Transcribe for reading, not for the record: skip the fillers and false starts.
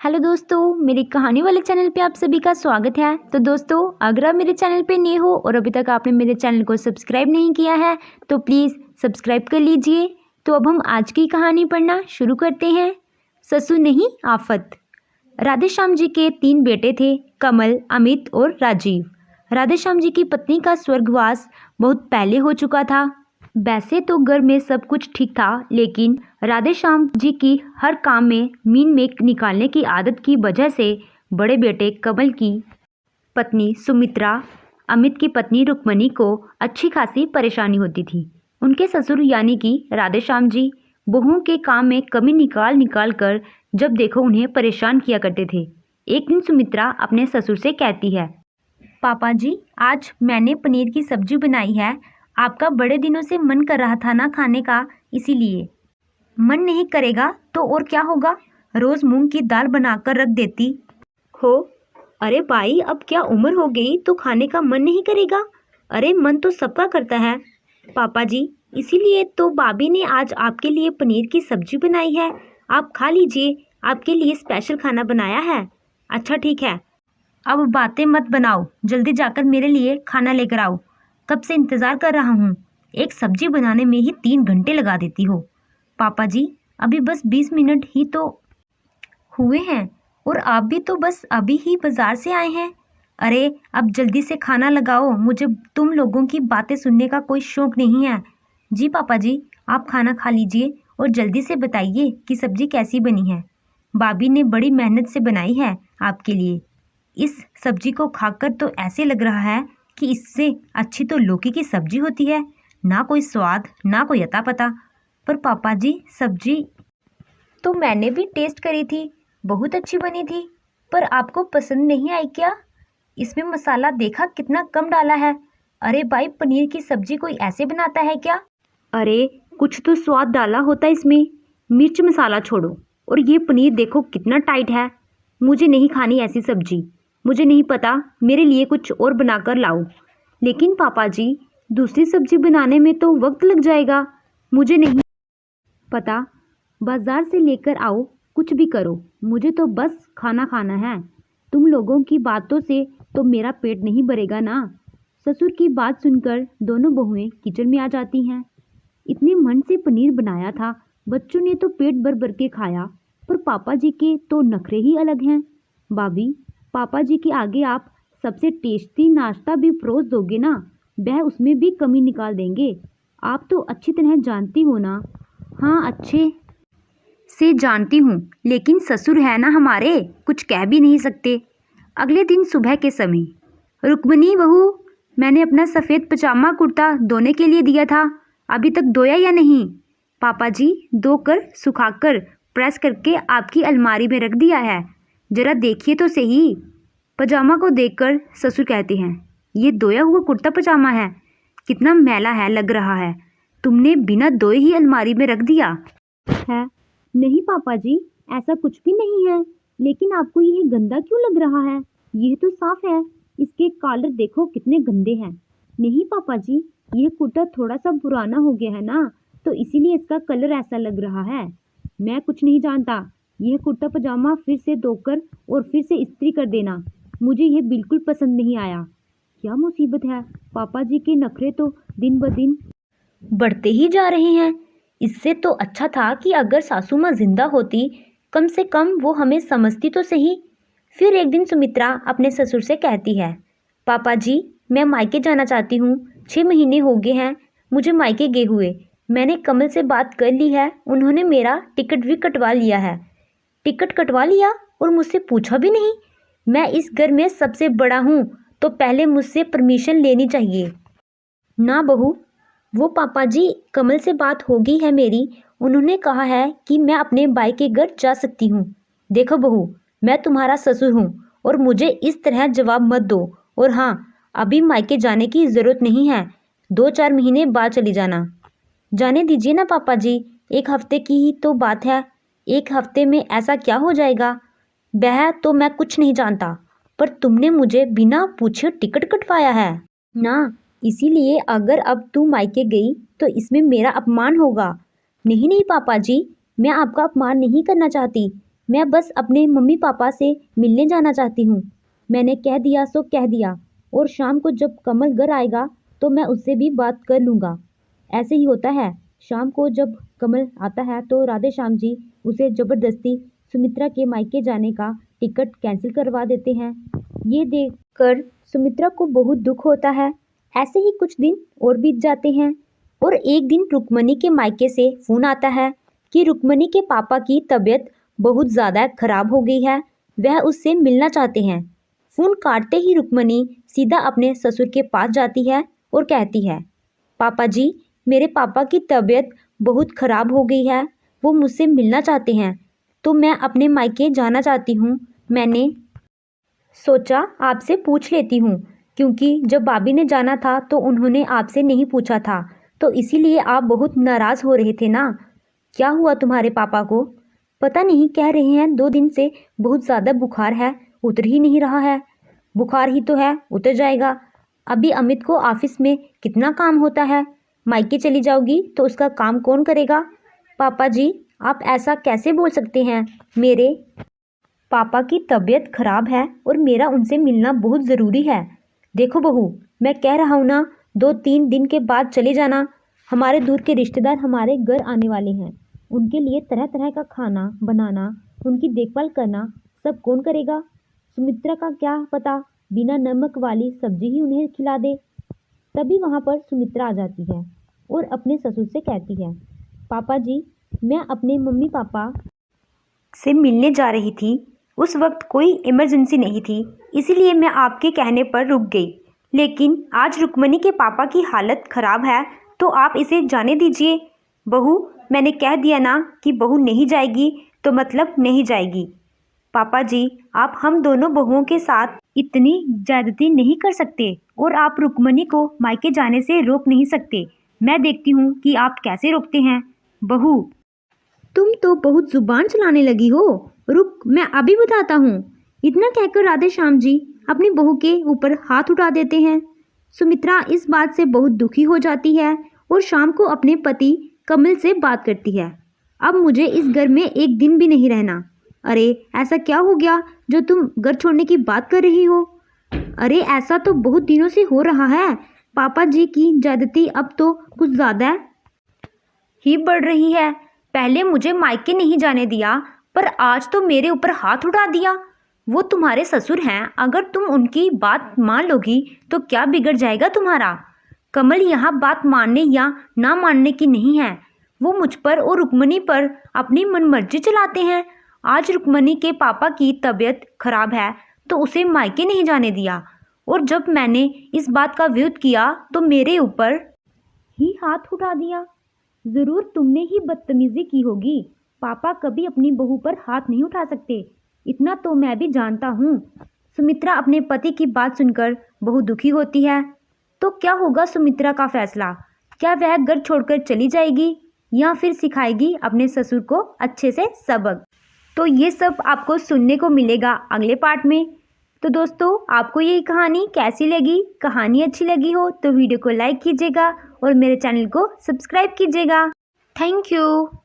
Hello दोस्तों, मेरी कहानी वाले चैनल पे आप सभी का स्वागत है। तो दोस्तों, अगर आप मेरे चैनल पे नए हो और अभी तक आपने मेरे चैनल को सब्सक्राइब नहीं किया है तो प्लीज़ सब्सक्राइब कर लीजिए। तो अब हम आज की कहानी पढ़ना शुरू करते हैं। ससुर नहीं आफत। राधेश्याम जी के 3 बेटे थे, कमल, अमित और राजीव। राधेश्याम जी की पत्नी का स्वर्गवास बहुत पहले हो चुका था। वैसे तो घर में सब कुछ ठीक था, लेकिन राधेश्याम जी की हर काम में मीन मेक निकालने की आदत की वजह से बड़े बेटे कमल की पत्नी सुमित्रा, अमित की पत्नी रुक्मणी को अच्छी खासी परेशानी होती थी। उनके ससुर यानी कि राधेश्याम जी बहुओं के काम में कमी निकाल निकाल कर जब देखो उन्हें परेशान किया करते थे। एक दिन सुमित्रा अपने ससुर से कहती है, पापा जी, आज मैंने पनीर की सब्जी बनाई है। आपका बड़े दिनों से मन कर रहा था ना खाने का, इसीलिए। मन नहीं करेगा तो और क्या होगा, रोज मूंग की दाल बनाकर रख देती हो। अरे भाई, अब क्या उम्र हो गई तो खाने का मन नहीं करेगा। अरे मन तो सबका करता है पापा जी, इसीलिए तो भाभी ने आज आपके लिए पनीर की सब्जी बनाई है। आप खा लीजिए, आपके लिए स्पेशल खाना बनाया है। अच्छा ठीक है, अब बातें मत बनाओ, जल्दी जाकर मेरे लिए खाना लेकर आओ। कब से इंतज़ार कर रहा हूँ। एक सब्जी बनाने में ही 3 घंटे लगा देती हो। पापा जी, अभी बस 20 मिनट ही तो हुए हैं और आप भी तो बस अभी ही बाजार से आए हैं। अरे अब जल्दी से खाना लगाओ, मुझे तुम लोगों की बातें सुनने का कोई शौक नहीं है। जी पापा जी, आप खाना खा लीजिए और जल्दी से बताइए कि सब्जी कैसी बनी है। भाभी ने बड़ी मेहनत से बनाई है आपके लिए। इस सब्जी को खाकर तो ऐसे लग रहा है कि इससे अच्छी तो लौकी की सब्जी होती है। ना कोई स्वाद, ना कोई अता पता। पर पापा जी, सब्जी तो मैंने भी टेस्ट करी थी, बहुत अच्छी बनी थी। पर आपको पसंद नहीं आई क्या? इसमें मसाला देखा कितना कम डाला है। अरे भाई, पनीर की सब्जी कोई ऐसे बनाता है क्या? अरे कुछ तो स्वाद डाला होता इसमें। मिर्च मसाला छोड़ो, और ये पनीर देखो कितना टाइट है। मुझे नहीं खानी ऐसी सब्जी। मुझे नहीं पता, मेरे लिए कुछ और बनाकर लाओ। लेकिन पापा जी, दूसरी सब्जी बनाने में तो वक्त लग जाएगा। मुझे नहीं पता, बाजार से लेकर आओ, कुछ भी करो, मुझे तो बस खाना खाना है। तुम लोगों की बातों से तो मेरा पेट नहीं भरेगा ना। ससुर की बात सुनकर दोनों बहुएं किचन में आ जाती हैं। इतने मन से पनीर बनाया था, बच्चों ने तो पेट भर भर के खाया, पर पापा जी के तो नखरे ही अलग हैं। भाभी, पापा जी के आगे आप सबसे टेस्टी नाश्ता भी परोस दोगे ना, वह उसमें भी कमी निकाल देंगे। आप तो अच्छी तरह जानती हो ना। हाँ, अच्छे से जानती हूँ, लेकिन ससुर है ना हमारे, कुछ कह भी नहीं सकते। अगले दिन सुबह के समय, रुक्मणी बहू, मैंने अपना सफ़ेद पजामा कुर्ता धोने के लिए दिया था, अभी तक धोया या नहीं? पापा जी, धोकर सुखाकर प्रेस करके आपकी अलमारी में रख दिया है, जरा देखिए तो सही। पजामा को देखकर ससुर कहते हैं, ये धोया हुआ कुर्ता पजामा है, कितना मैला है लग रहा है। तुमने बिना धोए ही अलमारी में रख दिया है। नहीं पापा जी, ऐसा कुछ भी नहीं है, लेकिन आपको यह गंदा क्यों लग रहा है? यह तो साफ है, इसके कॉलर देखो कितने गंदे हैं। नहीं पापा जी, यह कुर्ता थोड़ा सा पुराना हो गया है ना, तो इसीलिए इसका कलर ऐसा लग रहा है। मैं कुछ नहीं जानता, यह कुर्ता पजामा फिर से धोकर और फिर से इस्त्री कर देना। मुझे यह बिल्कुल पसंद नहीं आया। क्या मुसीबत है, पापा जी के नखरे तो दिन ब दिन बढ़ते ही जा रहे हैं। इससे तो अच्छा था कि अगर सासू माँ जिंदा होती, कम से कम वो हमें समझती तो सही। फिर एक दिन सुमित्रा अपने ससुर से कहती है, पापा जी, मैं मायके जाना चाहती हूँ। 6 महीने हो गए हैं मुझे मायके गए हुए। मैंने कमल से बात कर ली है, उन्होंने मेरा टिकट भी कटवा लिया है। टिकट कटवा लिया और मुझसे पूछा भी नहीं? मैं इस घर में सबसे बड़ा हूँ, तो पहले मुझसे परमिशन लेनी चाहिए ना बहू। वो पापा जी, कमल से बात हो गई है मेरी, उन्होंने कहा है कि मैं अपने भाई के घर जा सकती हूँ। देखो बहू, मैं तुम्हारा ससुर हूँ और मुझे इस तरह जवाब मत दो। और हाँ, अभी मायके जाने की ज़रूरत नहीं है, 2-4 महीने बाद चली जाना। जाने दीजिए ना पापा जी, 1 हफ्ते की ही तो बात है। 1 हफ्ते में ऐसा क्या हो जाएगा? वह तो मैं कुछ नहीं जानता, पर तुमने मुझे बिना पूछे टिकट कटवाया है ना, इसीलिए अगर अब तू मायके गई तो इसमें मेरा अपमान होगा। नहीं नहीं पापा जी, मैं आपका अपमान नहीं करना चाहती, मैं बस अपने मम्मी पापा से मिलने जाना चाहती हूँ। मैंने कह दिया सो कह दिया, और शाम को जब कमल घर आएगा तो मैं उससे भी बात कर लूँगा। ऐसे ही होता है, शाम को जब कमल आता है तो राधे श्याम जी उसे ज़बरदस्ती सुमित्रा के मायके जाने का टिकट कैंसिल करवा देते हैं। ये देखकर सुमित्रा को बहुत दुख होता है। ऐसे ही कुछ दिन और बीत जाते हैं, और एक दिन रुक्मणी के मायके से फ़ोन आता है कि रुक्मणी के पापा की तबीयत बहुत ज़्यादा खराब हो गई है, वह उससे मिलना चाहते हैं। फ़ोन काटते ही रुक्मणी सीधा अपने ससुर के पास जाती है और कहती है, पापा जी, मेरे पापा की तबीयत बहुत ख़राब हो गई है, वो मुझसे मिलना चाहते हैं, तो मैं अपने मायके जाना चाहती हूँ। मैंने सोचा आपसे पूछ लेती हूँ, क्योंकि जब भाभी ने जाना था तो उन्होंने आपसे नहीं पूछा था, तो इसीलिए आप बहुत नाराज़ हो रहे थे ना। क्या हुआ तुम्हारे पापा को? पता नहीं, कह रहे हैं 2 दिन से बहुत ज़्यादा बुखार है, उतर ही नहीं रहा है। बुखार ही तो है, उतर जाएगा। अभी अमित को ऑफिस में कितना काम होता है, मायके चली जाओगी तो उसका काम कौन करेगा? पापा जी, आप ऐसा कैसे बोल सकते हैं? मेरे पापा की तबीयत खराब है और मेरा उनसे मिलना बहुत ज़रूरी है। देखो बहू, मैं कह रहा हूँ ना, 2-3 दिन के बाद चले जाना। हमारे दूर के रिश्तेदार हमारे घर आने वाले हैं, उनके लिए तरह तरह का खाना बनाना, उनकी देखभाल करना सब कौन करेगा? सुमित्रा का क्या पता बिना नमक वाली सब्जी ही उन्हें खिला दे। तभी वहाँ पर सुमित्रा आ जाती है और अपने ससुर से कहती है, पापा जी, मैं अपने मम्मी पापा से मिलने जा रही थी। उस वक्त कोई इमरजेंसी नहीं थी, इसीलिए मैं आपके कहने पर रुक गई। लेकिन आज रुक्मणी के पापा की हालत ख़राब है, तो आप इसे जाने दीजिए। बहू, मैंने कह दिया ना कि बहू नहीं जाएगी तो मतलब नहीं जाएगी। पापा जी, आप हम दोनों बहुओं के साथ इतनी ज्यादती नहीं कर सकते, और आप रुक्मणी को मायके जाने से रोक नहीं सकते। मैं देखती हूँ कि आप कैसे रोकते हैं। बहू, तुम तो बहुत जुबान चलाने लगी हो। रुक, मैं अभी बताता हूँ। इतना कहकर राधे श्याम जी अपनी बहू के ऊपर हाथ उठा देते हैं। सुमित्रा इस बात से बहुत दुखी हो जाती है और शाम को अपने पति कमल से बात करती है, अब मुझे इस घर में एक दिन भी नहीं रहना। अरे ऐसा क्या हो गया जो तुम घर छोड़ने की बात कर रही हो? अरे ऐसा तो बहुत दिनों से हो रहा है। पापा जी की ज्यादती अब तो कुछ ज़्यादा ही बढ़ रही है। पहले मुझे मायके नहीं जाने दिया, पर आज तो मेरे ऊपर हाथ उठा दिया। वो तुम्हारे ससुर हैं, अगर तुम उनकी बात मान लोगी तो क्या बिगड़ जाएगा तुम्हारा? कमल यहाँ बात मानने या ना मानने की नहीं है, वो मुझ पर और रुक्मणी पर अपनी मनमर्जी चलाते हैं। आज रुक्मणी के पापा की तबीयत खराब है तो उसे मायके नहीं जाने दिया, और जब मैंने इस बात का विरोध किया तो मेरे ऊपर ही हाथ उठा दिया। ज़रूर तुमने ही बदतमीज़ी की होगी। पापा कभी अपनी बहू पर हाथ नहीं उठा सकते, इतना तो मैं भी जानता हूँ। सुमित्रा अपने पति की बात सुनकर बहुत दुखी होती है। तो क्या होगा सुमित्रा का फैसला? क्या वह घर छोड़कर चली जाएगी या फिर सिखाएगी अपने ससुर को अच्छे से सबक? तो ये सब आपको सुनने को मिलेगा अगले पार्ट में। तो दोस्तों, आपको ये कहानी कैसी लगी? कहानी अच्छी लगी हो तो वीडियो को लाइक कीजिएगा और मेरे चैनल को सब्सक्राइब कीजिएगा। Thank you.